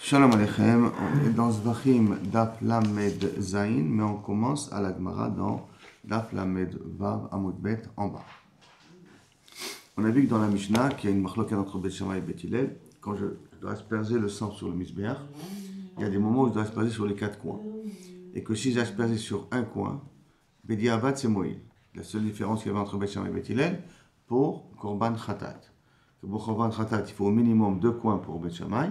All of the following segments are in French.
Shalom Aleichem, on est dans Zvachim Daf Lamed Zain, mais on commence à la Gemara dans Daf Lamed Vav Amud Bet en bas. On a vu que dans la Mishnah, qu'il y a une machloket entre Bet Shammai et Bet Hillel, quand je dois asperger le sang sur le misbeach, il y a des moments où je dois asperger sur les quatre coins. Et que si j'asperge sur un coin, Bediavad c'est Moïl. La seule différence qu'il y avait entre Bet Shammai et Bet Hillel pour Korban Khatat. Pour Korban Khatat, il faut au minimum 2 coins pour Bet Shammai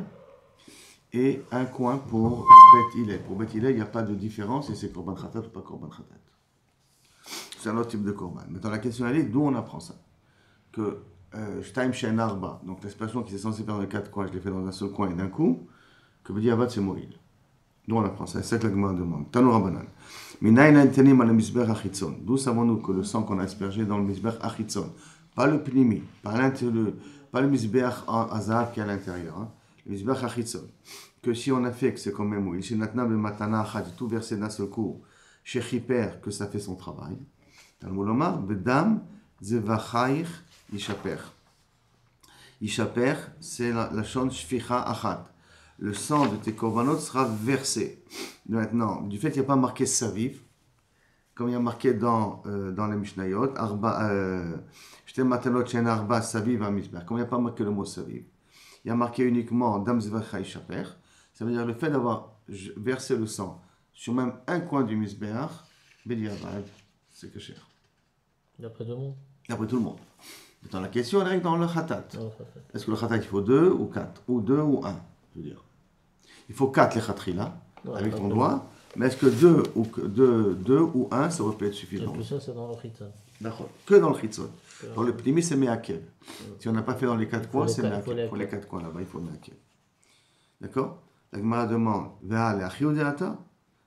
et un coin pour Bet Hillel. Pour Bet Hillel, il n'y a pas de différence et c'est Korban Khatat ou pas Korban Khatat. C'est un autre type de Korban. Maintenant, la question elle est d'où on apprend ça. Que Shtaim Shen Arba, donc l'expression qui est censée faire dans les 4 coins, je l'ai fait dans un seul coin et d'un coup, que Bediavad c'est Moïl. D'où on apprend ça. C'est ça que la Gemara demande. Tanou Rabbanan. D'où savons-nous que le sang qu'on a aspergé dans le misbeach achitzon, pas le pnimi, pas le misbeach azar qui est à l'intérieur, hein, le misbeach achitzon, que si on a fait que c'est comme même il shenatna b'matana achat, tout versé d'un seul coup, chez Chiper, que ça fait son travail. Talmud lomar bedam zevachayich yishaper. Yishaper, c'est la chante shficha achat. Le sang de tes korbanot sera versé. Maintenant, du fait qu'il n'y a pas marqué saviv, comme il y a marqué dans les Mishnayot, Shtem matanot shen arba saviv hamizbeach, comme il n'y a pas marqué le mot saviv, il y a marqué uniquement dam zvachai shaper, ça veut dire le fait d'avoir versé le sang sur même un coin du misbeach, bediavad, c'est que cher. D'après tout le monde. D'après tout le monde. Maintenant, la question elle est dans le khatat. Est-ce que le khatat il faut 2 ou 4 ou 2 ou 1, je veux dire. Il faut 4 les khatrila, avec ton doigt. Mais est-ce que 2 ou 1, ça aurait pu être suffisant? Et tout ça, c'est dans le chitzon. D'accord. Que dans le chitzon. Dans le pnimi, c'est me'akev. Si on n'a pas fait dans les 4 coins, c'est me'akev. Pour les 4 coins là-bas, il faut me'akev. D'accord? La Gemara demande, ve'ale achiou de'ata?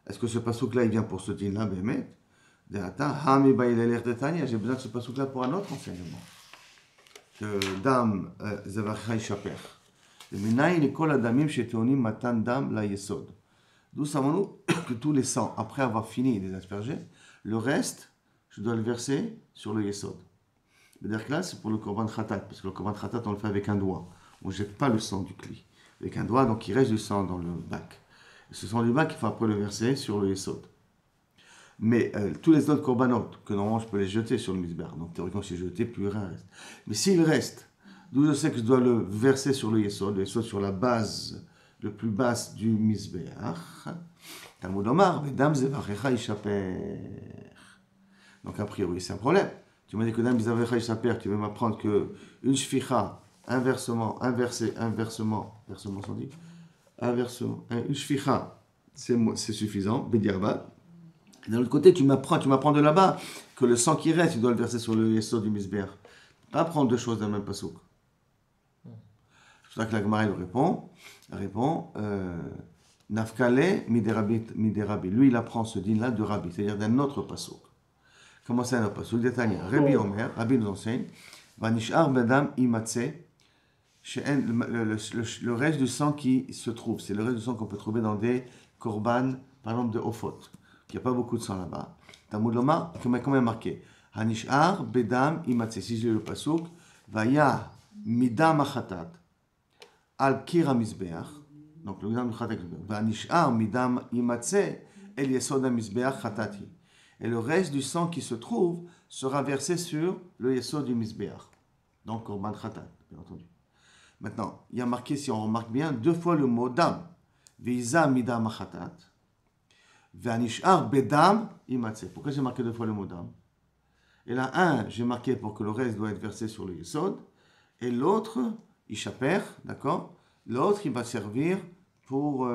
Est-ce que ce pasouk-là, il vient pour ce din-là, be'emet? De'ata, ha'mi ba'ilelech de Tanya. J'ai besoin de ce pasouk-là pour un autre enseignement. Que dam zavachai shaper. Minayin et kol adamim sheteonim matan dam la yesod. D'où savons-nous que tous les sangs, après avoir fini de les asperger, le reste, je dois le verser sur le yesod. C'est-à-dire que là, c'est pour le korban khatat, parce que le korban khatat, on le fait avec un doigt. On ne jette pas le sang du kli. Avec un doigt, donc il reste du sang dans le bac. Et ce sang du bac, il faut après le verser sur le yesod. Mais tous les autres korbanot, que normalement je peux les jeter sur le misbeach, donc théoriquement si je jetais, plus rien reste. Mais s'il reste, d'où je sais que je dois le verser sur le yesod sur la base le plus basse du misbeach. Talmud Omar, Bedam Zevachecha Yishaper. Donc a priori c'est un problème. Tu m'as dit que Dam Zevachecha Yishaper, tu veux m'apprendre que une shficha, inversement, une shficha, c'est suffisant, Bediavad. D'un autre côté, tu m'apprends de là-bas que le sang qui reste, tu dois le verser sur le yesod du misbeach. Pas prendre deux choses dans le même pasouk. C'est pour ça que la Gemara répond, Nafkale miderabi. Lui, il apprend ce din-là de Rabbi, c'est-à-dire d'un autre pasouk. Comment c'est un autre pasouk? Détaillé. Rabbi Omer, Rabbi nous enseigne, Vanishar bedam imatse, le reste du sang qui se trouve, c'est le reste du sang qu'on peut trouver dans des korban, par exemple de Ofot. Il n'y a pas beaucoup de sang là-bas. Talmud lomar, comment est marqué? Hanishar bedam imatse. Si je lis le pasouk, Vaya midam achatat. Al kira misbeach, donc le exemple de khatat, va nishar midam imatse el yesod misbeach khatati. Et le reste du sang qui se trouve sera versé sur le yesod du misbeach. Donc korban khatat, bien entendu. Maintenant, il y a marqué, si on remarque bien, 2 fois le mot dam. Visa midam khatat. Va nishar bedam imatse. Pourquoi j'ai marqué 2 fois le mot dam? Et là, un, j'ai marqué pour que le reste doit être versé sur le yesod. Et l'autre, Ishaper, d'accord? L'autre, il va servir pour...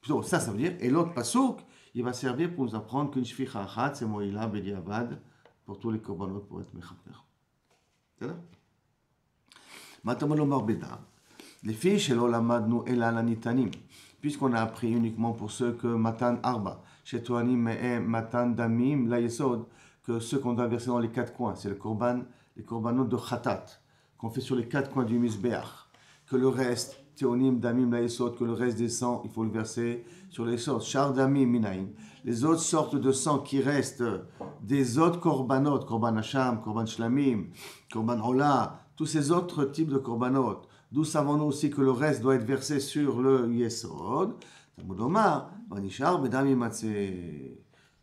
plutôt, ça veut dire... Et l'autre, Pasouk, il va servir pour nous apprendre qu'une shficha achat, c'est moïla, bediavad, pour tous les korbanot, pour être mechaper. C'est là? Matamolomar beda. Les filles, chez l'olamadnu elananitanim, puisqu'on a appris uniquement pour ceux que matan arba, chez toanim et matan damim, la yesod, que ceux qu'on doit verser dans les 4 coins, c'est les korbanot de khatat, qu'on fait sur les 4 coins du misbeach, que le reste, théonim, damim, la yesod, que le reste des sangs, il faut le verser sur les yesod, char damim, minaim. Les autres sortes de sang qui restent des autres korbanot, korban hacham, korban shlamim, korban ola, tous ces autres types de korbanot, D'où savons-nous aussi que le reste doit être versé sur le Yesod. Talmud Omar, Vanishar Bedam Yimatse.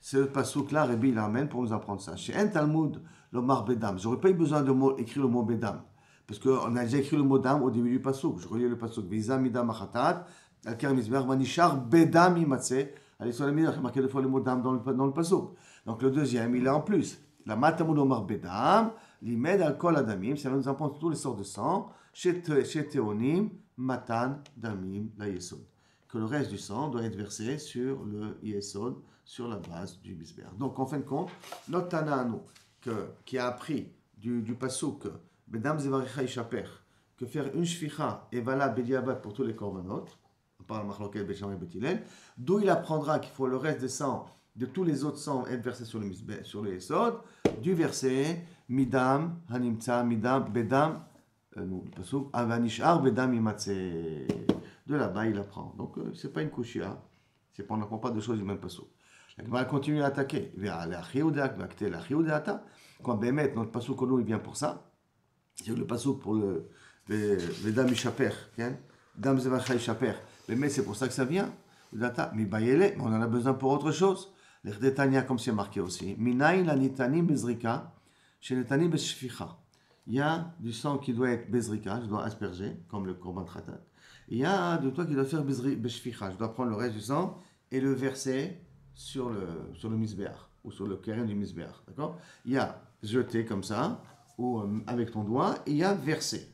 Ce passouk-là, Rabbi l'amène pour nous apprendre ça. Chez un Talmud, l'Omar Bedam. J'aurais pas eu besoin d'écrire le mot Bedam. Parce qu'on a déjà écrit le mot dam au début du passouk. Je relis le passouk. Vizam Midam Achatat, Al-Ker Mizbeach, Vanishar Bedam Yimatse. Allez sur la Midam, il y a marqué deux fois le mot dam dans le passouk. Donc le deuxième, il est en plus. La Matamud Omar Bedam, l'Imed Al-Kol Adamim, ça va nous apprendre toutes les sortes de sang. Chez Théonim, Matan Damim, la Yesod. Que le reste du sang doit être versé sur le Yesod, sur la base du Mizbeach. Donc en fin de compte, notre Tana qui a appris du passouk, Bedam Zevarecha Ishaper, que faire une shficha est valable Bediabat pour tous les korbanot, on parle de Machloket, Bécham et Bethilel, d'où il apprendra qu'il faut le reste des sangs, de tous les autres sangs, être versé sur le Mizbeach, sur le Yesod, du verset Midam, Hanimtza, Midam, Bedam, le passouk, Avanishar, Bedam, Imatse. De là-bas, il apprend. Donc, c'est pas une kushia, on n'apprend pas deux choses du même passouk. La Gemara continue à attaquer. Quand Bémet, notre passouk, il vient pour ça. C'est le passouk pour le Vedam Ishaper, Dam Zevacha Ishaper. Bémet, c'est pour ça que ça vient. Mais Bayele, on en a besoin pour autre chose. L'Erdetania, comme c'est marqué aussi. Minaï la nitanim bezrika, chez nitanim bezshficha. Il y a du sang qui doit être bezrika, je dois asperger, comme le korban khatat. Il y a de toi qui doit faire bezshficha, je dois prendre le reste du sang et le verser sur le misbeach, ou sur le keren du misbeach, d'accord? Il y a jeter comme ça, ou avec ton doigt, et il y a verser.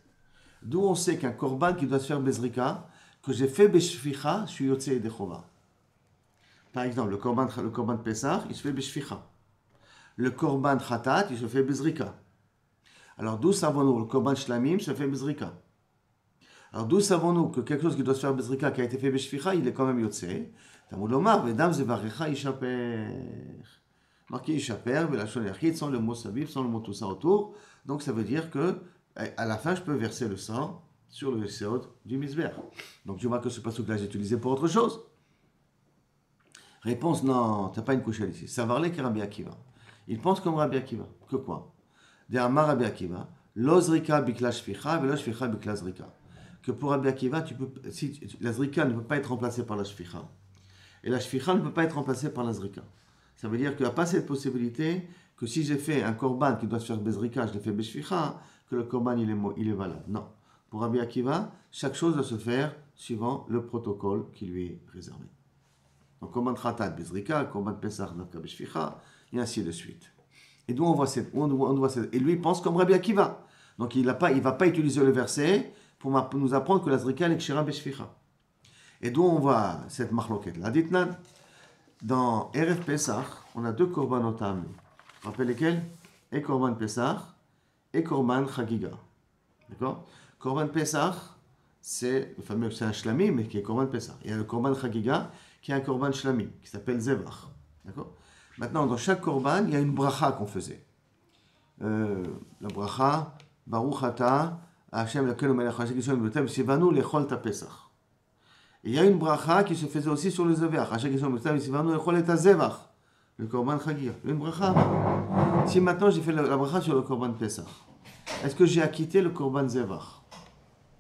D'où on sait qu'un korban qui doit se faire bezrika, que j'ai fait bezshficha, je suis yotze et dechova. Par exemple, le korban de Pessah, il se fait beshficha. Le korban khatat, il se fait bezrika. Alors d'où savons-nous le korban shlamim se fait bezrika? Alors d'où savons-nous que quelque chose qui doit se faire bezrika, qui a été fait beshficha, il est quand même yotze? Talmud Lomar, Vedam Zevarecha Ishaper. Marqué Ishaper, Velachon Yachid, sans le mot Saviv, sans le mot tout ça autour. Donc ça veut dire que à la fin, je peux verser le sang sur le Yesod du Mizbeach. Donc tu vois que ce passouk-là, j'ai utilisé pour autre chose. Réponse, non, tu n'as pas une couche ici. Savarle que Rabbi Akiva. Il pense comme Rabbi Akiva. Que quoi? De Amar Rabbi Akiva, Lozrika bikla shficha, velo shficha bikla zrika. Que pour Rabbi Akiva, la zrika ne peut pas être remplacée par la shficha. Et la shficha ne peut pas être remplacée par la zrika. Ça veut dire qu'il n'y a pas cette possibilité que si j'ai fait un korban qui doit se faire bezrika, je l'ai fait beshficha, que le korban il est valable. Non. Pour Rabbi Akiva, chaque chose doit se faire suivant le protocole qui lui est réservé. Donc, korban khatat bezrika, korban pesach nafka beshficha, et ainsi de suite. Et d'où on voit cette. Et lui, il pense comme Rabbi Akiva. Donc, il ne va pas utiliser le verset pour nous apprendre que la zrika est kshira beshficha. Et d'où on voit cette machloket là. Dites-nous, dans Erev Pesach, on a deux korbanot à amener. Vous vous rappelez lesquels? Et korban Pesach et korban Chagiga. D'accord? Korban Pesach, c'est un shlamim, mais qui est korban Pesach. Il y a le korban Chagiga, qui est un korban shlamim, qui s'appelle Zevach. D'accord? Maintenant, dans chaque korban, il y a une bracha qu'on faisait. La bracha, Baruch Ata, Hashem Lakeinu Melech Hashem Yisrael B'Tev, Sivanu Lechol Ta Pesach. Et il y a une bracha qui se faisait aussi sur le Zevach. Hashem Yisrael B'Tev, Sivanu Lechol Ta Zevach. Le korban Chagiga. Une bracha. Si maintenant j'ai fait la bracha sur le korban Pesach, est-ce que j'ai acquitté le korban Zevach?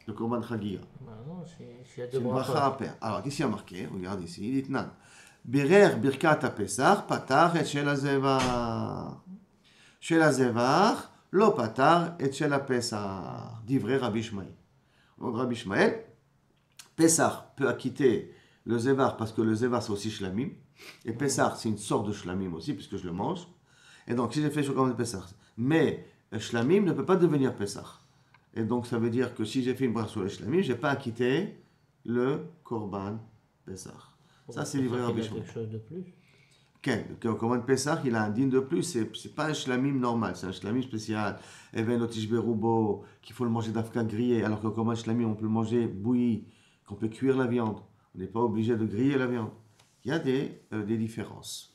Le korban Chagiga? Non, s'il y a deux C'est une bracha brachot. à faire. Alors, qu'est-ce qu'il y a marqué? Regarde ici, il dit Nan. Birer birkat ha-pesach, patar et shel ha-zevach. Shel ha-zevach, lo patar et shel ha-pesach. Divrei Rabbi Ishmael. Donc, Rabbi Ishmael, Pesach peut acquitter le zevach parce que le zevach c'est aussi shlamim. Et Pesach c'est une sorte de shlamim aussi, puisque je le mange. Et donc, si j'ai fait sur le korban de Pesach, mais shlamim ne peut pas devenir Pesach. Et donc, ça veut dire que si j'ai fait une bracha sur le shlamim, je n'ai pas acquitté le korban Pesach. Ça, c'est livré à Rabbi Shimon. quelque chose de plus. Le korban Pesach, il a un din de plus. C'est pas un shlamim normal, c'est un shlamim spécial. Even otish berubo, qu'il faut le manger d'afka grillé, alors que le korban shlamim, on peut le manger bouilli, qu'on peut cuire la viande. On n'est pas obligé de griller la viande. Il y a des différences.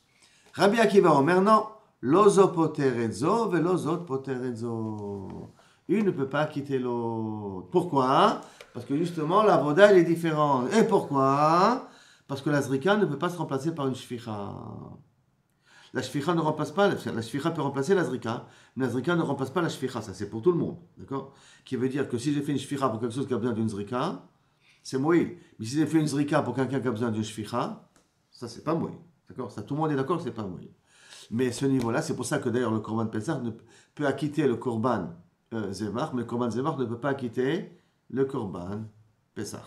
Rabbi Akiva Omer, non. Lozo poterezo, velozot poterezo. Une ne peut pas quitter l'autre. Pourquoi? Parce que justement, la voda, elle est différente. Et pourquoi? Parce que la zrika ne peut pas se remplacer par une shficha. La shficha ne remplace pas, la shficha peut remplacer la zrika, mais la zrika ne remplace pas la shficha, ça c'est pour tout le monde, d'accord? Qui veut dire que si j'ai fait une shficha pour quelque chose qui a besoin d'une zrika, c'est moïl. Mais si j'ai fait une zrika pour quelqu'un qui a besoin d'une shficha, ça c'est pas moïl, d'accord? Ça tout le monde est d'accord que c'est pas moïl. Mais ce niveau-là, c'est pour ça que d'ailleurs le korban Pessah peut acquitter le korban Zevach, mais le korban Zevach ne peut pas acquitter le korban Pessah.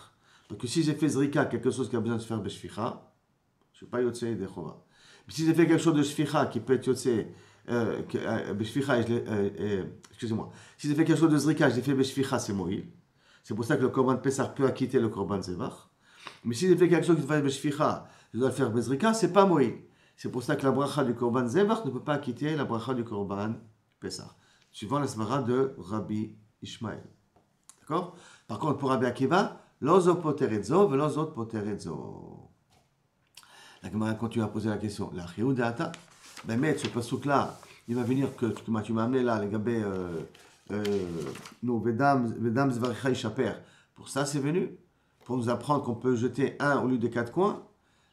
Donc si j'ai fait zrika, quelque chose qui a besoin de se faire beshficha, je ne suis pas yotzei de chova. Si j'ai fait quelque chose de shficha qui peut être yotzei, beshficha, excusez-moi, si j'ai fait quelque chose de zrika, je l'ai fait beshficha, c'est moïl. C'est pour ça que le korban Pessah peut acquitter le korban Zevach. Mais si j'ai fait quelque chose qui se fait beshficha, je dois le faire bezrika, c'est pas moïl. C'est pour ça que la bracha du korban Zevach ne peut pas acquitter la bracha du korban Pessah, suivant la svara de Rabbi Ishmael. D'accord? Par contre, pour Rabbi Akiva, l'ozo poterezo, velozot poterezo. La Gemara continue à poser la question. La chiou deata, ben mais ce passouk-là, il va venir que tu m'as amené là, les gabés, nous, vedam zvaricha ishaper. Pour ça, c'est venu. Pour nous apprendre qu'on peut jeter un au lieu de 4 coins.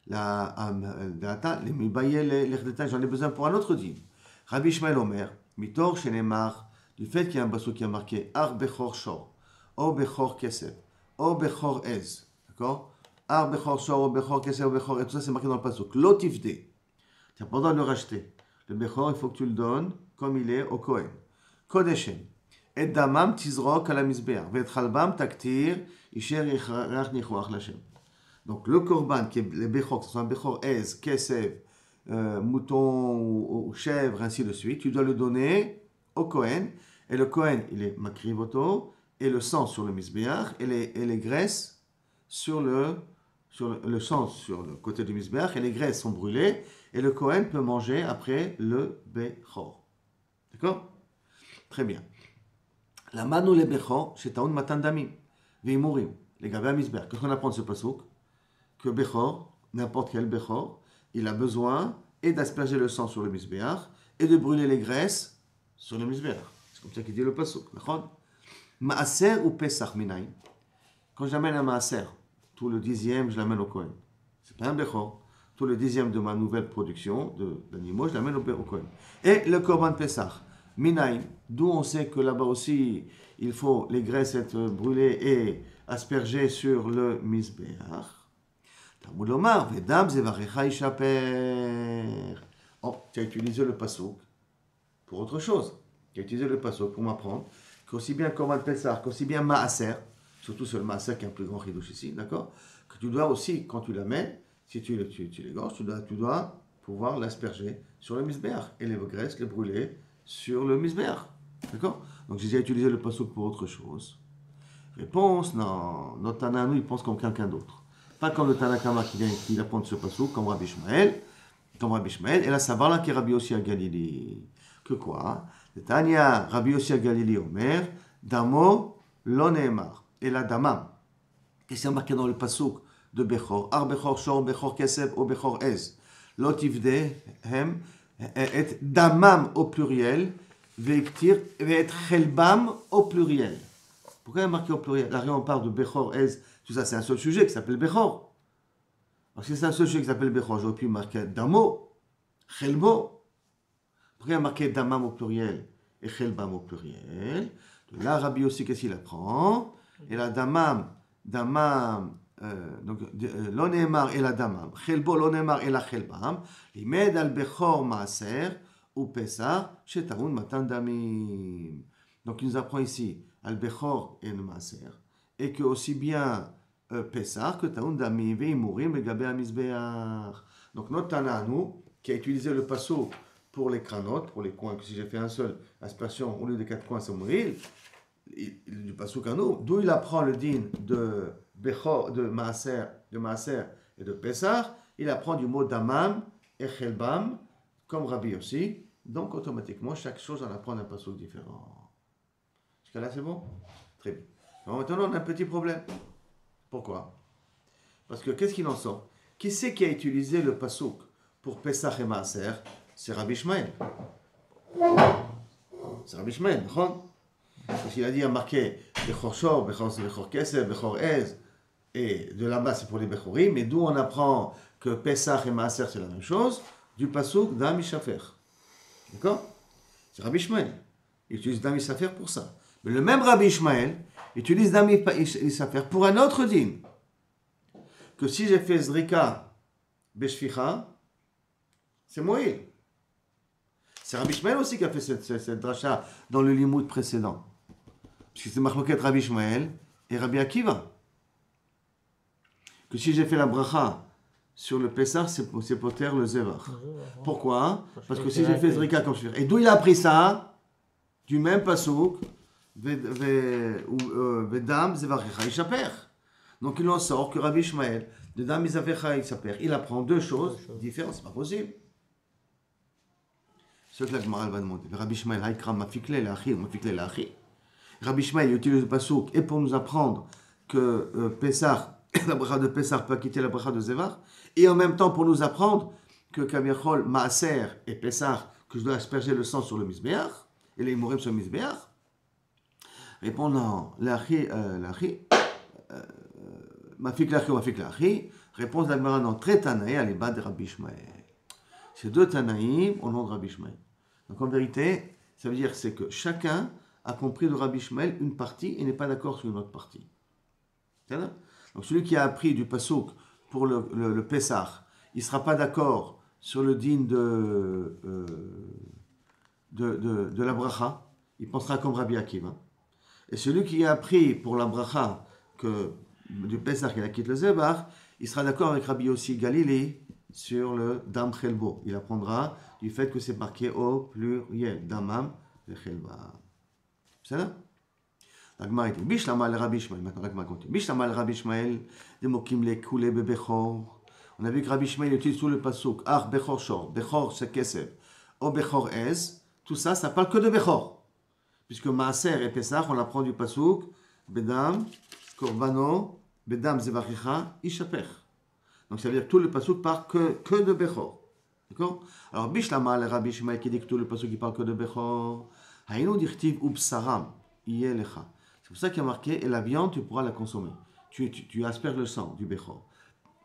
La data, les mibayé, les détails, j'en ai besoin pour un autre dîme. Rabbi Ishmael Omer, mitor shenemar, du fait qu'il y a un passouk qui a marqué ar bechor shor, o bechor kesef, o bechor ez, d'accord? Ar bechor shor, o bechor kesef, o bechor ez, tout ça c'est marqué dans le passouk. Lotifde, tu n'as pas le droit de le racheter. Le bechor, il faut que tu le donnes comme il est au Kohen. Kodeshem, et damam tizrok à la misbeach, vet chalbam taktir, isher yichrach nichuach lachem. Donc le korban, qui est les bechor, que ce soit un bechor ez, kesef, mouton ou chèvre, ainsi de suite, tu dois le donner au Kohen, et le Kohen, il est makrivoto, et le sang sur le misbeach, et les graisses sur le sang sur le côté du misbeach, et les graisses sont brûlées, et le Kohen peut manger après le bechor. D'accord? Très bien. La manu le bechor, c'est taoun matandamim, veimurim, les gavés misbeach. Qu'est-ce qu'on apprend de ce passouk? Que bechor, n'importe quel bechor, il a besoin et d'asperger le sang sur le misbeach et de brûler les graisses sur le misbeach. C'est comme ça qu'il dit le pasuk. Maaser ou pesach minaï. Quand j'amène un maaser, tout le 10e, je l'amène au Kohen. C'est pas un bechor. Tout le 10e de ma nouvelle production d'animaux, je l'amène au Kohen. Et le korban pesach minaï, d'où on sait que là-bas aussi, il faut les graisses être brûlées et aspergées sur le misbeach. Talmud Lomar, vedam zevarecha ishaper. Oh, tu as utilisé le passouk pour autre chose. Tu as utilisé le passouk pour m'apprendre qu'aussi bien Korban Pessah, qu'aussi bien Maaser, surtout sur le Maaser qui est un plus grand chidouche ici, d'accord? Que tu dois aussi, quand tu l'amènes, si tu l'égorges, tu dois pouvoir l'asperger sur le misbeach et les graisses, les brûler sur le misbeach. D'accord? Donc j'ai utilisé le passouk pour autre chose. Réponse, non. Notre Tananou, il pense comme quelqu'un d'autre. Pas comme le Tanakama qui apprend de ce passouk, comme Rabbi Ishmael. Et là, ça va là qui est Rabbi Yossi Galili. Que quoi? Le Tanya, Rabbi Yossi Galili Omer, Damo, Lonemar. Et la Damam. Qu'est-ce qui est marqué dans le passouk de Bechor? Ar Bechor Shor, Bechor Kesef, ou Bechor Ez. Lotivde, Hem, et Damam au pluriel, Veiktir, et être Chelbam au pluriel. Pourquoi il est marqué au pluriel? Là, on parle de Bechor Ez. Tout ça, c'est un seul sujet qui s'appelle Bechor. Alors, si c'est un seul sujet qui s'appelle Bechor, j'aurais pu marquer Damo, Chelbo. Pourquoi il y a marqué Damam au pluriel et Chelbam au pluriel? De là, Rabbi aussi, qu'est-ce qu'il apprend? Et la Damam, donc l'Onemar et la Damam, Chelbo, l'Onemar et la Chelbam, l'Imed al Bechor Maaser ou Pesach, Shetaoun Matan Damim. Donc, il nous apprend ici al Bechor et le Maaser. Et que aussi bien Pessah que Taoun Damim Veimurim et Gabé Amizbeach. Donc notre Tana, nous, qui a utilisé le passo pour les cranotes, pour les coins, que si j'ai fait un seul aspersion au lieu de 4 coins, c'est mourir, du passo Kano, d'où il apprend le din de Bechor, de Maaser et de Pessah, il apprend du mot Damam et Chelbam, comme Rabbi aussi. Donc automatiquement, chaque chose en apprend un passo différent. Jusqu'à là, c'est bon? Très bien. Alors maintenant, on a un petit problème. Pourquoi? Parce que qu'est-ce qu'il en sort? Qui c'est qui a utilisé le passouk pour Pesach et Maaser? C'est Rabbi Ishmael. C'est Rabbi Ishmael, non? Parce qu'il a dit, il a marqué Bechor Shor, Bechor Kesef, Bechor Ez, et de là-bas c'est pour les Bechorim, mais d'où on apprend que Pesach et Maaser c'est la même chose? du pasuk Dam Ishafer. D'accord? C'est Rabbi Ishmael. Il utilise Dam Ishafer pour ça. Mais le même Rabbi Ishmael utilise Dam Ishafer pour un autre din. Que si j'ai fait Zrika Beshficha, c'est Moïl. C'est Rabbi Ishmael aussi qui a fait cette dracha dans le limoud précédent. Parce que c'est Machloket Rabbi Ishmael et Rabbi Akiva. Que si j'ai fait la bracha sur le Pessah, c'est poter le Zévar. Pourquoi? Parce que si j'ai fait Zrika comme je fais. Et d'où il a appris ça? Du même pasouk, Vedam Zevarecha Ishaper. Donc il en sort que Rabbi Ishmael, de Dam Zevarecha Ishaper, il apprend deux choses différentes, c'est pas possible. C'est ce que la Gemara va demander. Rabbi Ishmael, Haïkram, Mafikle, Lachi, Mafikle, Lachi. Rabbi Ishmael utilise le pasouk et pour nous apprendre que Pessah, la bracha de Pessah peut quitter la bracha de Zevar, et en même temps pour nous apprendre que Kaviachol, Maaser et Pessah, que je dois asperger le sang sur le Mizbeach, et les Morim sur le Mizbeach. Répondant, Lachi, Mafik Lachi, Mafik Lachi, réponse de la Gemara dans Tretanaï à l'Ibad de Rabbi Ishmael. Ces deux Tanaïm au nom de Rabbi Ishmael. Donc en vérité, ça veut dire c'est que chacun a compris de Rabbi Ishmael une partie et n'est pas d'accord sur une autre partie. Donc celui qui a appris du Passouk pour le Pessah, il ne sera pas d'accord sur le din de la bracha, il pensera comme Rabbi Akiva. Et celui qui a appris pour la bracha du Pessah qu'il a quitté le Zébar, il sera d'accord avec Rabbi Yossi Galili sur le Dam Chelbo. Il apprendra du fait que c'est marqué au pluriel. Damam et Chelba. C'est ça? La Gemara dit Bishlama le Rabbi Ishmael. Maintenant la Gemara continue. Bishlama le Rabbi Ishmael, des mokim le koule bebechor. On a vu que Rabbi Ishmael utilise tout le pasuk. Ach bechor shor. Bechor c'est kesef. O bechor ez. Tout ça, ça parle que de bechor. Puisque Maaser et Pesach, on apprend du pasuk. Bedam, korbano, bedam zevachicha, ishaper. Donc ça veut dire que tout le pasuk parle que de Bechor. D'accord? Alors, Bishlama, le Rabbi Ishmael qui dit que tout le pasuk qui parle que de Bechor, Haïnou dirtiv ubsaram, yelecha. C'est pour ça qu'il y a marqué, et la viande, tu pourras la consommer. Tu asperges le sang du Bechor.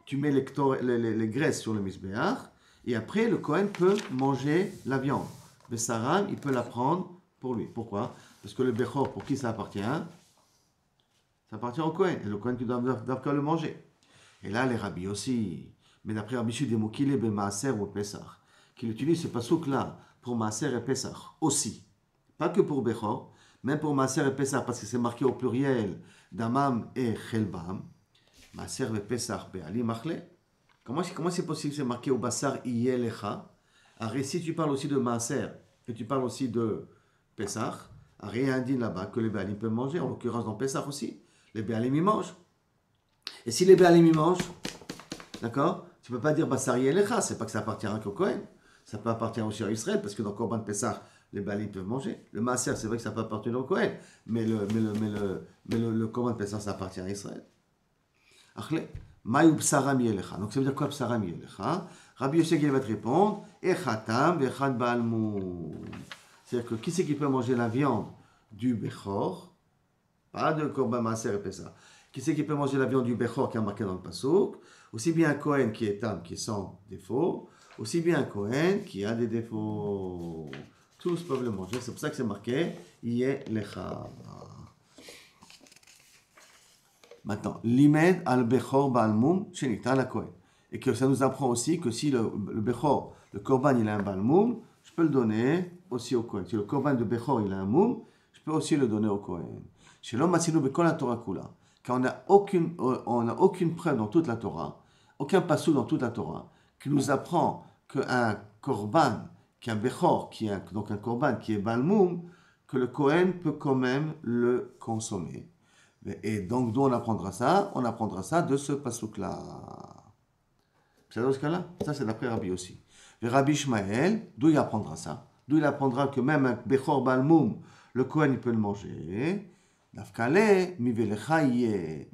Tu mets les graisses sur le Mizbeach, et après, le Kohen peut manger la viande. Le Saram, il peut la prendre pour lui. Pourquoi? Parce que le Bechor, pour qui ça appartient? Ça appartient au Kohen. Et le Kohen, tu dois le manger. Et là, les rabbis aussi, mais d'après Rabbi Shua des Mokile, Maaser ou Pesach, qu'il utilise ce pasouk-là pour Maaser et Pesach aussi. Pas que pour Bechor, même pour Maaser et Pesach, parce que c'est marqué au pluriel, Damam et Chelbam. Maaser et Pesach, Be'ali Machle. Comment c'est possible que c'est marqué au Bassar Iyelecha? Alors, si tu parles aussi de Maaser et tu parles aussi de Pesach, rien dit là-bas que les Be'alim peuvent manger, en l'occurrence dans Pesach aussi. Les Be'alim y mangent. Et si les Béalim y mangent, d'accord, tu ne peux pas dire Bassari Elecha, c'est pas que ça appartient à Kohen, ça peut appartenir aussi à Israël, parce que dans Korban Pessah, les Béalim peuvent manger. Le Maaser, c'est vrai que ça peut appartenir au Kohen, mais le Korban Pessah, ça appartient à Israël. Achle, Maïou Psaram Yelecha. Donc ça veut dire quoi Psaram Yelecha? Rabbi Yosef il va te répondre, Echatam, Echad Baalmou. C'est-à-dire que qui c'est qui peut manger la viande du Bechor, pas de Korban Maaser et Pessah? Qui c'est qui peut manger la viande du Bechor qui est marqué dans le Passouk? Aussi bien un Kohen qui est tam, qui est sans défaut, aussi bien un Kohen qui a des défauts. Tous peuvent le manger. C'est pour ça que c'est marqué Yé Lecha. Maintenant, Limed al Bechor Balmum Shenita la Kohen. Et que ça nous apprend aussi que si le Bechor, le Korban, il a un Balmum, je peux le donner aussi au Kohen. Si le Korban de Bechor, il a un Moum, je peux aussi le donner au Kohen. Chez l'homme, Matsinu Bekol la Torah Kula. Car on n'a aucune preuve dans toute la Torah, aucun passou dans toute la Torah, qui nous apprend qu'un korban, qu'un bechor, donc un korban qui est balmoum, que le Kohen peut quand même le consommer. Et donc, d'où on apprendra ça? On apprendra ça de ce passouk-là. C'est dans ce cas-là? Ça, c'est d'après Rabbi aussi. Et Rabbi Ishmael, d'où il apprendra ça? D'où il apprendra que même un bechor balmoum, le Kohen, il peut le manger. Nafkale, mivelecha yé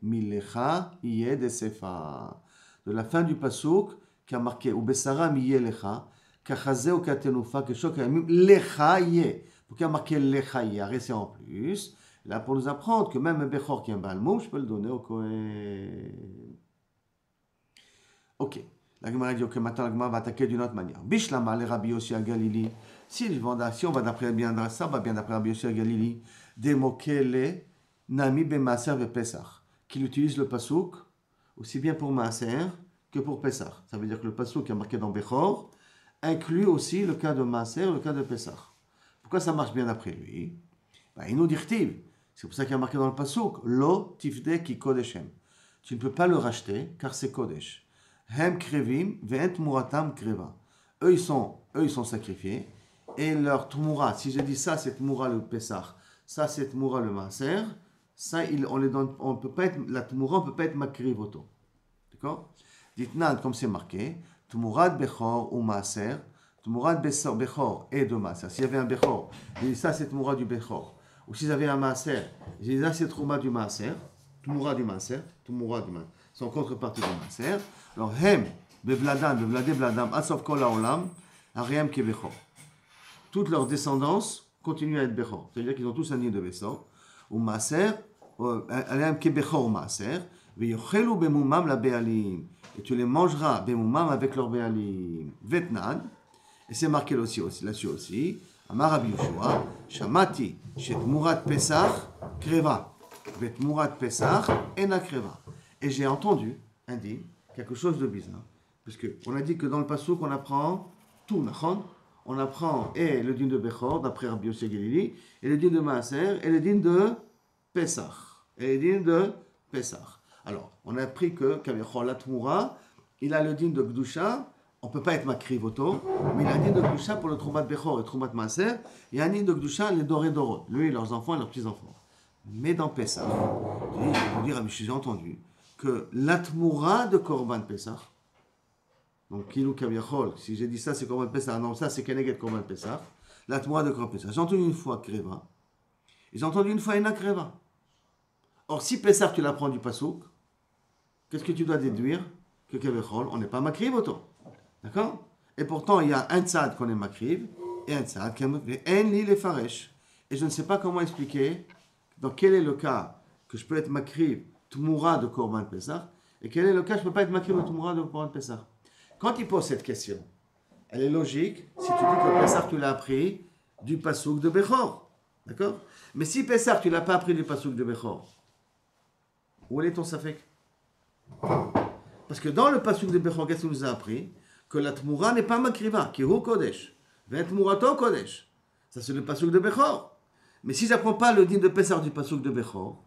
de sefa. De la fin du pasouk, qui a marqué ou besara miye lecha, kachaze ou katenufa, que choc lecha yé. Pourquoi il a marqué lecha yé? Arrêtez en plus. Là, pour nous apprendre que même un bechor qui est un balmoum, je peux le donner au Kohen. Ok. La Gemara dit, ok, maintenant la Gemara va attaquer d'une autre manière. Bishlama, les Rabbi Yossi à Galili. Si on va d'après bien ça, va bien d'après Rabbi Yossi à Galili. Demokele, Nami Bemaser ve Pesach. Qu'il utilise le pasouk aussi bien pour Maaser que pour Pesach. Ça veut dire que le pasouk qui est marqué dans Bechor inclut aussi le cas de Maaser, le cas de Pesach. Pourquoi ça marche bien d'après lui? Il nous dit Khtiv. C'est pour ça qu'il y a marqué dans le pasouk Lo tifde ki kodeshem. Tu ne peux pas le racheter car c'est kodesh. Hem krevim ve'ent muratam kreva. Eux ils sont sacrifiés et leur tmoura, si je dis ça c'est tmoura le Pesach, ça c'est tmoura le Maaser, ça on les donne, on peut pas être la tmoura, on peut pas être makriv auto. D'accord? Dites-nous comme c'est marqué, tmourat bechor ou Maaser, tmourat bechor et de Maaser. S'il y avait un bechor, je dis ça c'est tmoura du bechor. Ou s'ils avaient un Maaser, je dis ça c'est tmoura du Maaser, tmoura du Maaser, son contrepartie du Maaser. Alors, hem, bevladam, bevladé bladam, asov kol haolam, ariam ke bechor. Toute leur descendance continue à être bechor. C'est-à-dire qu'ils ont tous un nid de bechor. Ou Maaser, ariam ke bechor ou Maaser, veyochelu bemumam la bealim. Et tu les mangeras bemumam avec leur bealim. Vetnan, et c'est marqué là-dessus aussi, Amar Rabbi Yoshua, Shamati, shet murat Pesach, kreva. Vet murat Pesach, ena kreva. Et j'ai entendu, dit, quelque chose de bizarre. Parce qu'on a dit que dans le pasouk, on apprend tout, on apprend et le din de Bechor, d'après Rabbi Yossi Galili, et le din de Maaser, et le din de Pesach. Alors, on a appris que Kavechor Latmoura, il a le din de Gdusha, on ne peut pas être makriv auto, mais il a un din de Gdusha pour le Troumat Bechor et Troumat Maaser, et un din de Gdusha, les Doré Dorot, lui, leurs enfants et leurs petits-enfants. Mais dans Pesach, je veux dire, j'ai entendu que l'atmoura de Korban Pesach, donc Kilou Kaviachol, si j'ai dit ça c'est Korban Pesach, non ça c'est Keneged Korban Pesach, l'atmoura de Korban Pesach. J'ai entendu une fois Kreva, et j'ai entendu une fois Ena Kreva. Or si Pesach tu l'apprends du Pasouk, qu'est-ce que tu dois déduire? Que Kaviachol, on n'est pas makriv auto. D'accord? Et pourtant il y a un tzad qu'on est makriv, et un tzad qui est en li le faresh. Et je ne sais pas comment expliquer dans quel est le cas que je peux être makriv Tmoura de Korban Pesach, et quel est le cas, je ne peux pas être makriv de Tmoura de Korban Pesach. Quand il pose cette question, elle est logique si tu dis que le Pesach tu l'as appris du Pasouk de Bechor. D'accord? Mais si Pesach tu ne l'as pas appris du Pasouk de Bechor, où est ton Safek? Parce que dans le Pasouk de Bechor, qu'est-ce qu'il nous a appris? Que la Tmoura n'est pas makriva, qui est au Kodesh. V'et Tmourato Kodesh. Ça c'est le Pasouk de Bechor. Mais si je n'apprends pas le din de Pesach du Pasouk de Bechor,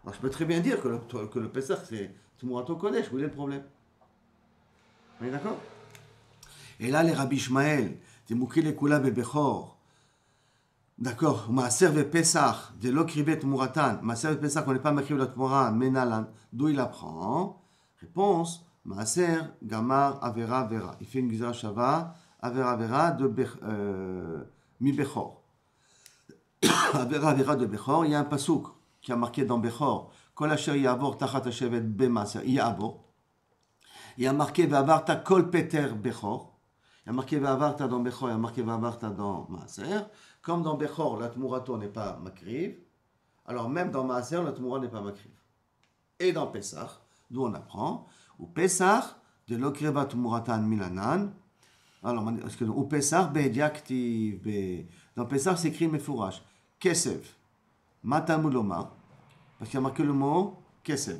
alors je peux très bien dire que le Pesach c'est Tmourato Kodesh, où est le problème? On est d'accord? Et là les Rabbi Ishmael, Temouki le Kula Bechor, d'accord, Maaser ve Pesach, de l'okrivet Tmouratan, Maaser ve Pesach, on n'est pas makriv la Tmoura, Menalan, d'où il apprend? Réponse, Maaser, Gamar, Avera, Vera. Il fait une Gizra Shava, Avera, Vera de Mi Bechor. Avera, Vera de Bechor, il y a un pasouk qui a marqué dans Bechor, Kol asher ya'avor tachat hashevet b'maser, ya'avor. Il y a marqué Va'avarta kol peter Bechor. Il y a marqué Va'avarta dans Bechor, il y a marqué Va'avarta dans Maaser. Comme dans Bechor, la Tmourato n'est pas makriv, alors même dans Maaser, la Tmoura n'est pas makriv. Et dans Pesach, d'où on apprend, ou Pesach, de l'okreva Tmouratan milanan, alors, ou Pesach, be'ediaktiv, dans Pesach, c'est écrit Mefourash, Kesev. Matamuloma, parce qu'il y a marqué le mot Kesev.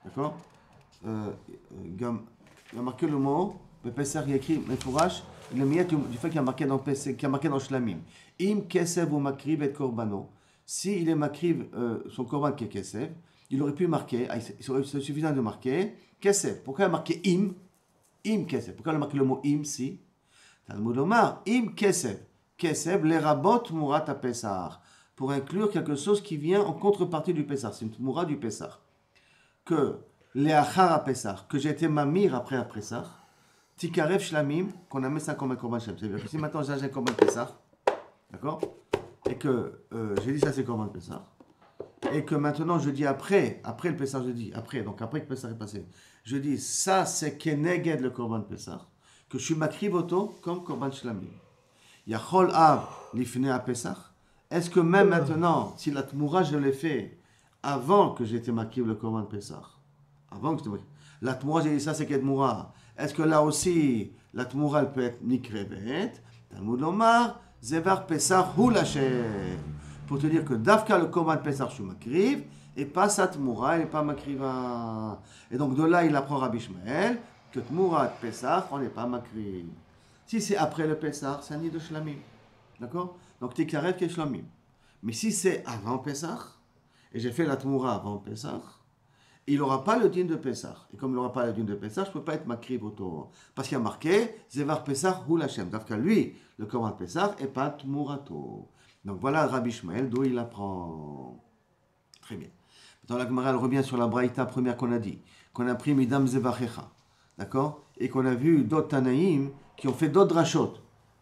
D'accord? Il y a marqué le mot, le Pesach, il y a écrit Mefourash, le miette du fait qu'il y a marqué dans Pesach, qu'il y a marqué dans Shlamim. Im Kesev ou Makriv et Korbano. Si il est Makriv, son Korban qui est Kesev, il aurait pu marquer, c'est suffisant de marquer Kesev. Pourquoi il a marqué Im? Im Kesev. Pourquoi il a marqué le mot Im si? Talmud Im Kesev. Kesev, les rabot Murat à Pesach. Pour inclure quelque chose qui vient en contrepartie du Pessah. C'est une Tmoura du Pessah. Que les Achar à Pessah, que j'ai été mamir après à Pessah, Tikarev Shlamim, qu'on a mis ça comme un Korban Shem. C'est-à-dire que si maintenant j'ai un Korban Pessah, d'accord, et que j'ai dit ça c'est Korban Pessah, et que maintenant je dis après le Pessah, je dis après, donc après que Pessah est passé, je dis ça c'est Keneged le Korban Pessah, que je suis makriv auto comme Korban Shlamim. Yachol Av lifnei à Pessah. Est-ce que même maintenant, si la Tmoura je l'ai fait avant que j'étais makriv le Korban Pessah, Avant que je te... La Tmoura, j'ai dit ça, c'est Kedmoura. Est-ce que là aussi, la Tmoura, elle peut être Nikrevet? Talmud Lomar, Zevar Pesach Hu Lashem. Pour te dire que Dafka, le Korban Pesach, je m'akrive, et pas sa Tmoura, elle n'est pas Makriva. Et donc de là, il apprend Rabbi Ishmael que Tmoura Pesach, on n'est pas Makriv. Si c'est après le Pesach, c'est un nid de Shlamim. D'accord? Donc t'es Karet qui est Shlamim. Mais si c'est avant Pesach, et j'ai fait la Tmoura avant Pesach, il n'aura pas le din de Pesach. Et comme il n'aura pas le din de Pesach, je ne peux pas être Makriv au Taureau. Parce qu'il y a marqué Zevar Pesach Hu Lashem. D'afka lui, le Korban Pesach et pas Tmourato. Donc voilà Rabbi Ishmael, d'où il apprend. Très bien. Maintenant la Gemara, elle revient sur la Braïta première qu'on a dit, qu'on a pris Midam Zevachecha. D'accord? Et qu'on a vu d'autres Tanaïm qui ont fait d'autres drachot.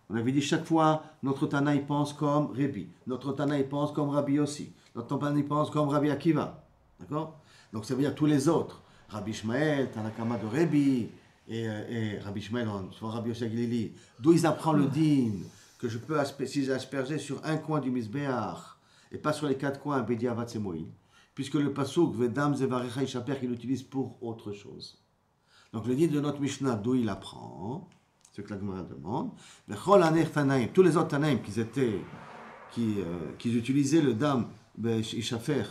On avait dit chaque fois, notre Tana il pense comme Rabbi, notre Tana il pense comme Rabbi Yossi, notre Tana il pense comme Rabbi Akiva. D'accord? Donc ça veut dire tous les autres. Rabbi Ishmael, Tanakama de Rabbi, et Rabbi Ishmael, soit Rabbi Yossi Aglili, d'où ils apprennent le din, que je peux asperger sur un coin du Mizbeach, et pas sur les 4 coins, Bedi Avat Semoï, puisque le Pasuk, Vedam Zevarecha Ishaper, il l'utilise pour autre chose. Donc le din de notre Mishnah, d'où il apprend, ce que la Gemara demande, tous les autres Tanaïm qui utilisaient le Dam Ishaper,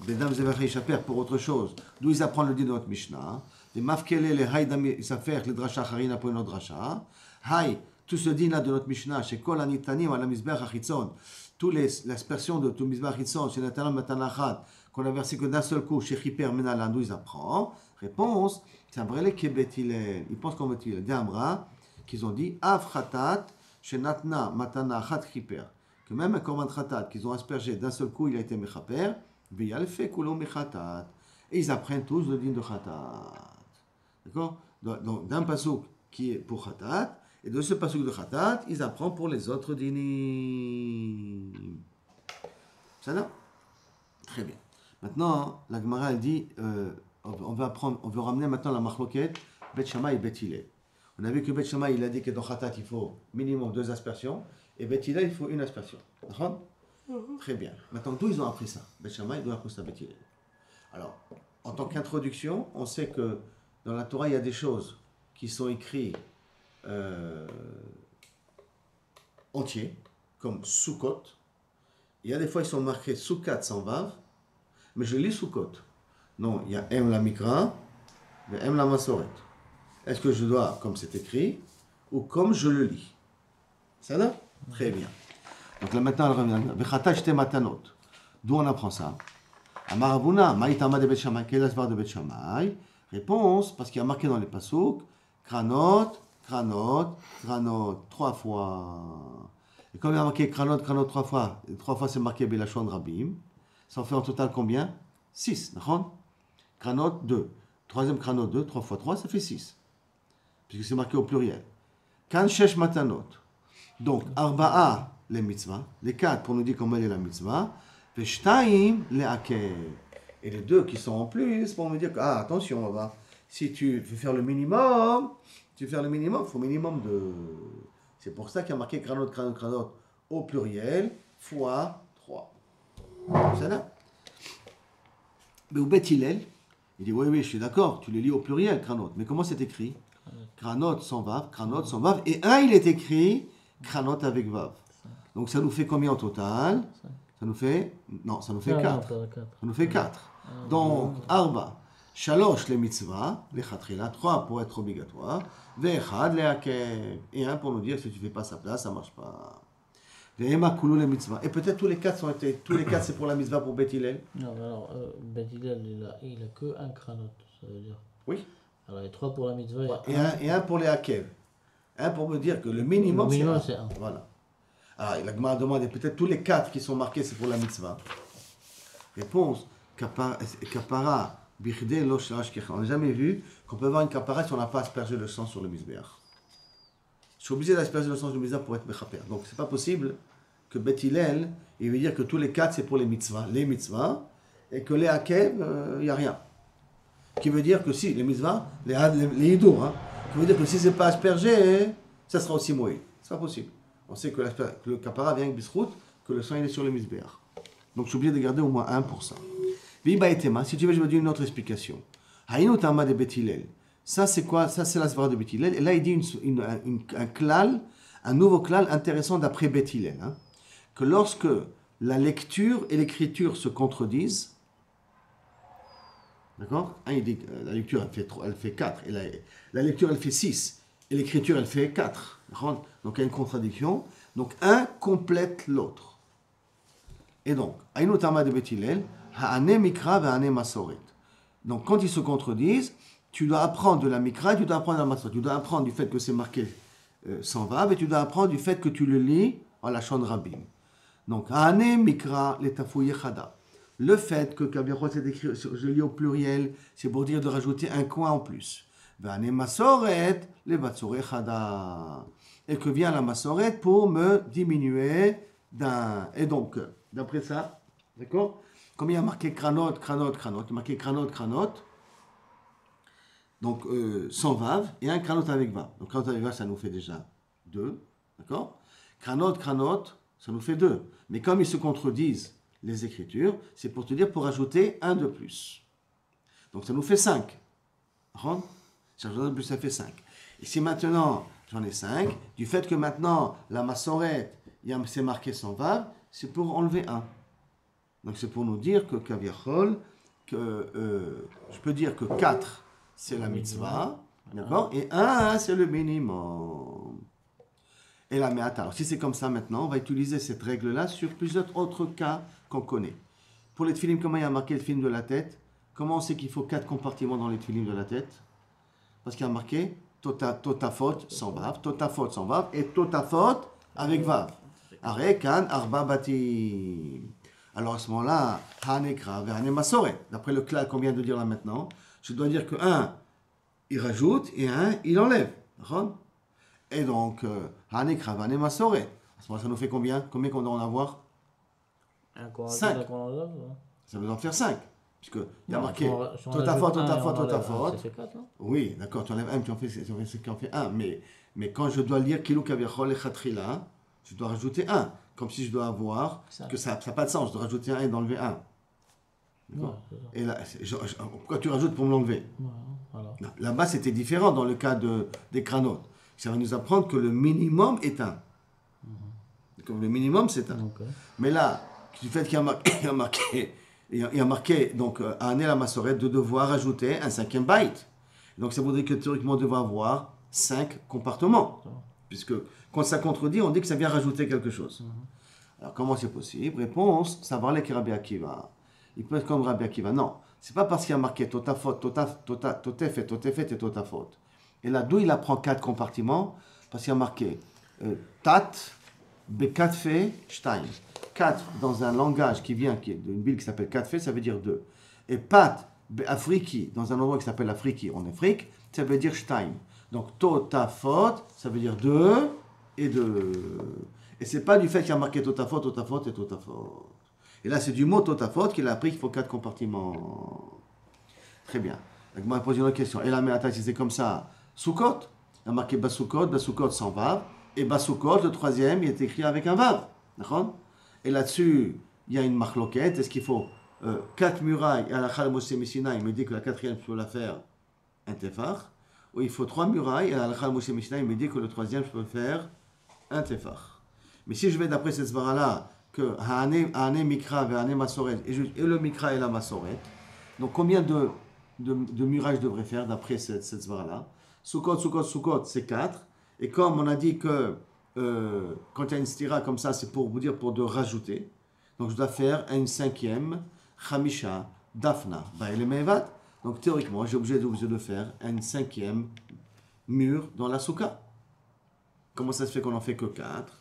Bedam Zevarecha Ishaper pour autre chose, d'où ils apprennent le din de notre Mishnah, les Mafkele, les Haïdam Ishaper, les Drasha Harina pour une autre Drasha, Haï, tout ce din-là de notre Mishnah, chez Kol Anitanim, à la Mizbeach Achitzon, tous l'aspersion de tout Mizbeach Achitzon, chez Natalan Matanachat, qu'on a versé que d'un seul coup, chez Chiper Menalan, d'où ils apprennent. Réponse, c'est un brelé qui est Betilel. Ils pensent qu'on Betilel. D'Amra, qu'ils ont dit, Afratat, chez Natna Matanachat Chiper. Que même un Korban Khatat qu'ils ont aspergé d'un seul coup, il a été Mechaper, Veyal fait Kulo Mechatat. Et ils apprennent tous le din de Khatat. D'accord? Donc, d'un pasouk qui est pour Khatat, et de ce pasuk de Khatat, ils apprennent pour les autres dinim. Ça va? Très bien. Maintenant, la Gemara, elle dit, on veut ramener maintenant la machloket, Bet Shammai et Bet Hillel. On a vu que Bet Shammai, il a dit que dans Khatat, il faut minimum 2 aspersions, et Bet Hillel, il faut 1 aspersion. D'accord? Très bien. Maintenant, d'où ils ont appris ça? Bet Shammai, d'où ils ont appris ça, Bet Hillel. Alors, en tant qu'introduction, on sait que dans la Torah, il y a des choses qui sont écrites entiers, comme Sukkot. Il y a des fois, ils sont marqués Sukkat sans vav, mais je lis Sukkot. Non, il y a M la Mikra, mais M la Masoret. Est-ce que je dois, comme c'est écrit, ou comme je le lis? Ça va? Très bien. Donc là maintenant, elle revient. Vechata shte matanot. D'où on apprend ça? Amaravuna, Maïtama de Bet Shammai, quel est l'asvar de Bet Shammai? Réponse, parce qu'il y a marqué dans les pasuk, Kranot, Kranot, Kranot, 3 fois. Et comme il y a marqué Kranot, Kranot 3 fois, et 3 fois c'est marqué Belashon Rabim, ça en fait en total combien? 6, d'accord? Kranot 2. Troisième Kranot 2, 3 fois 3, ça fait 6. Puisque c'est marqué au pluriel. Kan Shesh Matanot. Donc, Arba'a, les mitzvahs. Les 4 pour nous dire comment est la mitzvah. Veshtaim, les akev. Et les 2 qui sont en plus pour me dire que, attention, on va. Si tu veux faire le minimum, il faut minimum de. C'est pour ça qu'il y a marqué Kranot, Kranot, Kranot au pluriel, fois 3. C'est là. Mais au Bet Hillel, il dit oui, je suis d'accord, tu les lis au pluriel, Kranot. Mais comment c'est écrit? Kranot sans vav, et un il est écrit Kranot avec vav. Donc ça nous fait combien en total? Ça nous fait 4. Ça nous fait 4. Donc, Arba. Shalosh les mitzvahs, les chatrila, 3 pour être obligatoire, ve'echad les hakev, et 1 pour nous dire si tu ne fais pas sa place, ça ne marche pas. Ve'ema kulu les mitzvahs. Et peut-être tous les 4 c'est pour la mitzvah pour Bet Hillel. Non, alors, Bet Hillel, il a que un Kranot, ça veut dire. Oui. Alors, il y a 3 pour la mitzvah. Et un pour les hakev. 1 pour me dire que le minimum, c'est 1. Voilà. Alors, la Gemara demande, peut-être tous les 4 qui sont marqués, c'est pour la mitzvah. Réponse, kapara. On n'a jamais vu qu'on peut avoir une kapara si on n'a pas aspergé le sang sur le misbéach. Je suis obligé d'asperger le sang sur le misbéach pour être mechaper. Donc c'est pas possible que Bet Hillel, il veut dire que tous les 4 c'est pour les mitzvahs, et que les hakev, il n'y a rien. Qui veut dire que si, les mitzvahs, les hidour, qui veut dire que si c'est pas aspergé, ça sera aussi moïse. C'est pas possible. On sait que le kapara vient avec bisrout, que le sang il est sur le misbéach. Donc je suis obligé de garder au moins 1 pour ça. Si tu veux, je me dis une autre explication. Haïnou Tama de Bet Hillel. Ça, c'est quoi? Ça, c'est la svara de Bet Hillel. Et là, il dit un klal, un nouveau klal intéressant d'après Bet Hillel. Hein, que lorsque la lecture et l'écriture se contredisent, d'accord? Il dit que la lecture, elle fait 4, et la lecture, elle fait 6, et l'écriture, elle fait 4. Donc, il y a une contradiction. Donc, un complète l'autre. Et donc, Haïnou Tama de Bet Hillel, Ha'ane Mikra ve'Ha'ane Masoret. Donc, quand ils se contredisent, tu dois apprendre de la Mikra et tu dois apprendre de la Masoret. Tu dois apprendre du fait que c'est marqué sans vav et tu dois apprendre du fait que tu le lis en la Shon Rabim. Donc, Ha'ane Mikra letafouye chada. Le fait que Kaviachol c'est écrit, je lis au pluriel, c'est pour dire de rajouter un coin en plus. Ve'Ha'ane Masoret le batsore chada. Et que vient la Masoret pour me diminuer d'un. Et donc, d'après ça, d'accord? Comme il y a marqué kranot, kranot, kranot, il y a marqué kranot, kranot, donc sans vav, et un kranot avec vav. Donc kranot avec vav, ça nous fait déjà 2, d'accord? Kranot, kranot, ça nous fait 2. Mais comme ils se contredisent, les écritures, c'est pour te dire pour ajouter un de plus. Donc ça nous fait 5. Ça fait 5. Et si maintenant, j'en ai 5, du fait que maintenant, la Masoret, c'est marqué sans vav, c'est pour enlever 1. Donc c'est pour nous dire que Kaviachol, je peux dire que 4 c'est la mitzvah, d'accord, et 1 c'est le minimum. Et la me'ata. Alors si c'est comme ça maintenant, on va utiliser cette règle-là sur plusieurs autres cas qu'on connaît. Pour les tfilim, comment il y a marqué le tfilim de la tête? Comment on sait qu'il faut 4 compartiments dans les tfilim de la tête? Parce qu'il y a marqué totafot sans vav, totafot sans vav, et totafot avec vav. Arekan arba batim. Alors à ce moment-là, Hanekra, Verhane Masoret. D'après le klal qu'on vient de dire là maintenant, je dois dire que 1, il rajoute et 1, il enlève. Et donc, Hanekra, Verhane Masoret. À ce moment-là, ça nous fait combien? Combien qu'on doit en avoir? 5. Ça veut en faire 5. Puisque il y a marqué Totafot, Totafot, Totafot. Oui, d'accord, tu enlèves 1, tu en fais ce qui en fait 1. Mais quand je dois lire Kilou Kaviachol et Khatrila, je dois rajouter 1. Comme si je dois avoir, que ça n'a pas de sens, je dois rajouter 1 et d'enlever 1. Et là, pourquoi tu rajoutes pour me l'enlever? Là-bas, c'était différent dans le cas des cranotes. Ça va nous apprendre que le minimum est 1. Le minimum, c'est 1. Mais là, du fait qu'il y a marqué donc, à Ané la Masoret de devoir ajouter un 5e byte. Donc ça voudrait que théoriquement, on devrait avoir 5 compartiments. Puisque quand ça contredit, on dit que ça vient rajouter quelque chose. Alors comment c'est possible? Réponse, ça va aller avec Rabbi Akiva. Il peut être comme Rabbi Akiva. Non, c'est pas parce qu'il y a marqué totafot, totefet, totefet et totafot. Et là, d'où il apprend 4 compartiments? Parce qu'il y a marqué tat, bekatfe, shtaim. 4 dans un langage qui vient d'une ville qui s'appelle katfe, ça veut dire 2. Et pat, be'afriki, dans un endroit qui s'appelle Afriki, en Afrique, ça veut dire shtaim. Donc, totafot, ça veut dire 2 et 2. Et c'est pas du fait qu'il y a marqué totafot, totafot et totafot. Et là, c'est du mot totafot qu'il a appris qu'il faut 4 compartiments. Très bien. Donc, moi, je pose une autre question. Et la me'ata, si c'est comme ça, Sukkot, il y a marqué basukot sans vav, et basukot, le 3e, il est écrit avec un vav. D'accord? Et là-dessus, il y a une marloquette. Est-ce qu'il faut 4 murailles, et à la Chal Moshe Messina, il me dit que la 4e, je peux la faire un tefar. Ou il faut 3 murailles, et à la Chal Moshe Messina, il me dit que le 3e, je peux faire un tefar. Mais si je vais d'après cette svara-là, que Ha'ane Mikra, Ha'ane Masoret, et le Mikra et la Masoret, donc combien de murailles je devrais faire d'après cette svara-là? Sukkot, c'est 4. Et comme on a dit que quand il y a une stira comme ça, c'est pour vous dire pour de rajouter. Donc je dois faire une 5e, Chamisha, Dafna, Ba'el Mevat. Donc théoriquement, j'ai obligé de faire un 5e mur dans la souka. Comment ça se fait qu'on n'en fait que 4?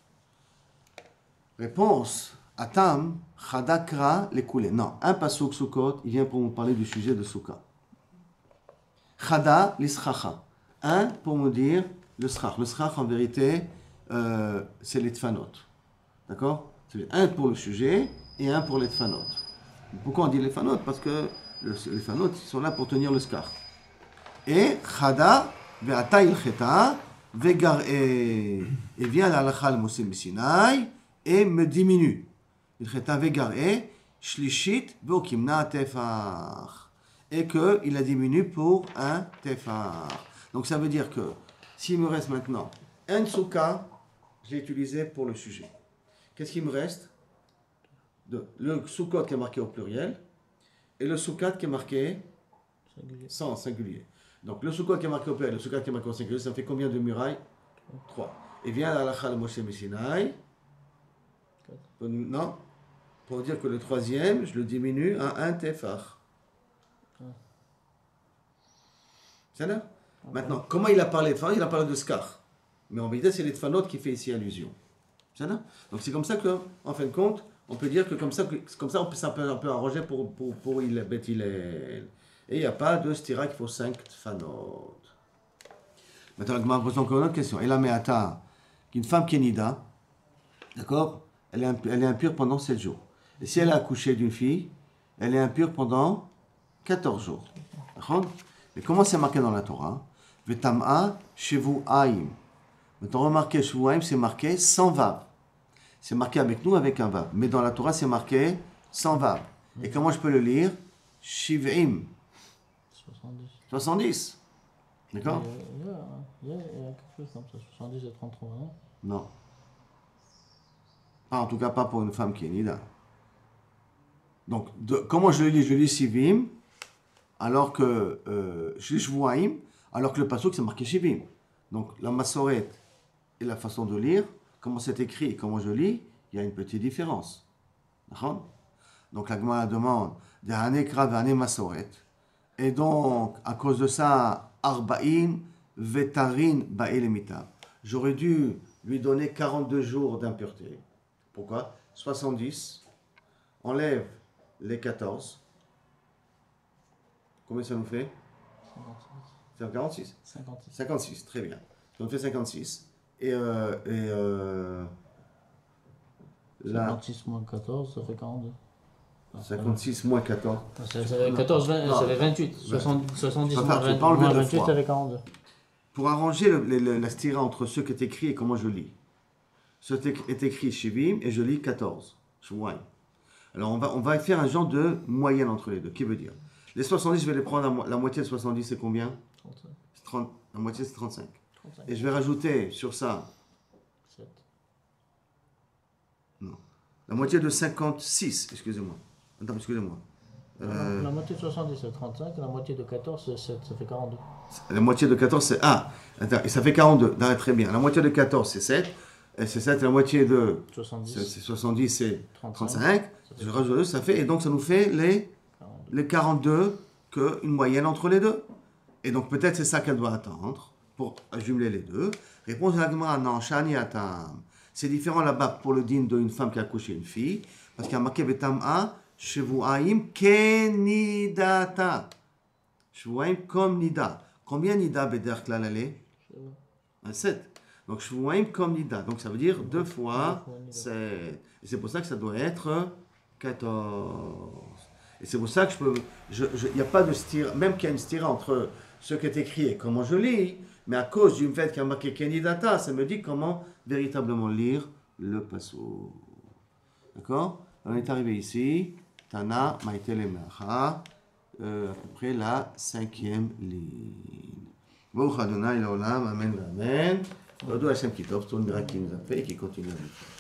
Réponse, Atam, Chadakra, les coulées. Non, un pasuk Sukkot, il vient pour nous parler du sujet de souka. Chada, l'ischacha. Un pour me dire le schach. Le schach, en vérité, c'est les tfanot. D'accord? C'est un pour le sujet et un pour les tfanot. Pourquoi on dit les tfanot? Parce que les tfanot, ils sont là pour tenir le schach. Et chada, ve'ata ilcheta, vegar et vient la lachal Moshe Sinai et me diminue. Ilcheta vegar et shlishit ve'okimna tefach. et qu'il la diminue pour un tefar. Donc ça veut dire que s'il me reste maintenant un souka, je l'ai utilisé pour le sujet. Qu'est-ce qu'il me reste? Le soukot qui est marqué au pluriel et le soukat qui est marqué sans singulier. Donc le soukot qui est marqué au pluriel et le soukat qui est marqué au singulier, ça fait combien de murailles? 3. Et vient à l'Alakha de Moshe Messinaï. Non, pour dire que le troisième, je le diminue à un tefar. C'est là? Maintenant, comment il a parlé de tefar? Il a parlé de skar. Mais en vérité, c'est les tfanot qui fait ici allusion. C'est là? Donc c'est comme ça que, en fin de compte, on peut dire que comme ça on peut un peu arranger pour il bet il est. Et il n'y a pas de stira qu'il faut 5 tfanot. Maintenant, je me pose encore une autre question. Et la meata, qu'une femme qui est nida, d'accord? Elle est impure pendant 7 jours. Et si elle a accouché d'une fille, elle est impure pendant 14 jours. D'accord? Mais comment c'est marqué dans la Torah? Vetam'a shevu'aim. Maintenant, remarquez, shevu'aim, c'est marqué sans vav. C'est marqué avec nous avec un vav. Mais dans la Torah, c'est marqué sans vav. Et comment je peux le lire? Shiv'im. 70. D'accord? Il y a quelque chose comme ça, 70 et 33, non? Non. En tout cas, pas pour une femme qui est nida. Donc, comment je le lis? Je lis Shivim, alors que je lis Shvuaim, alors que le pasuk c'est marqué Shivim. Donc, la Massoret et la façon de lire, comment c'est écrit et comment je lis, il y a une petite différence. D'accord? Donc, la Gemara demande Dehane Kra Vehane Massoret. Et donc, à cause de ça, Arba'in Vetarin Ba'elemitab. J'aurais dû lui donner 42 jours d'impureté. Pourquoi? 70, enlève les 14. Combien ça nous fait? 56. 56, très bien. Ça nous fait 56. Et 56 moins 14, ça fait 42. 56 moins 14. Ça fait 14, 20, ça fait 28. 70 moins 28, ça fait 42. Pour arranger la stira entre ce qui est écrit et comment je lis. Ce qui est écrit Shivim et je lis 14. Shvuaim. Alors on va faire un genre de moyenne entre les deux. Qui veut dire? Les 70, je vais les prendre, la moitié de 70 c'est combien? 35. La moitié c'est 35. Et je vais rajouter sur ça 7. Non. La moitié de 56, excusez-moi. Attends, excusez-moi. La moitié de 70 c'est 35, la moitié de 14 c'est 7, ça fait 42. La moitié de 14 c'est... Ah, attends, et ça fait 42. Non, très bien. La moitié de 14 c'est 7. Et c'est 7, la moitié de 70, c'est 70 c'est 35. Je rajoute 2, ça fait... Et donc ça nous fait les 42, une moyenne entre les deux. Et donc peut-être c'est ça qu'elle doit attendre pour jumeler les deux. Réponse de la Gemara, non, Shani Atam. C'est différent là-bas pour le din d'une femme qui a accouché une fille, parce qu'il y a marqué Vetam'a, Shevu'aim Kenidata. Shevu'aim comme Nida. Combien Nida Beder Klal allait? 7. Donc Shevu'aim comme Nida. Donc ça veut dire 2 fois 7. Et c'est pour ça que ça doit être 14. Et c'est pour ça que il n'y a pas de stira, même qu'il y a une stira entre ce qui est écrit et comment je lis, mais à cause du fait qu'il y a marqué Kenidata, ça me dit comment véritablement lire le passo. D'accord? On est arrivé ici, Tana, Maïtel et Mecha, à peu près la 5e ligne. Baruch Adonai l'olam, amen, amen. Rodou Hashem Kitov, tout le miracle qu'il nous a fait et qui continue à nous faire.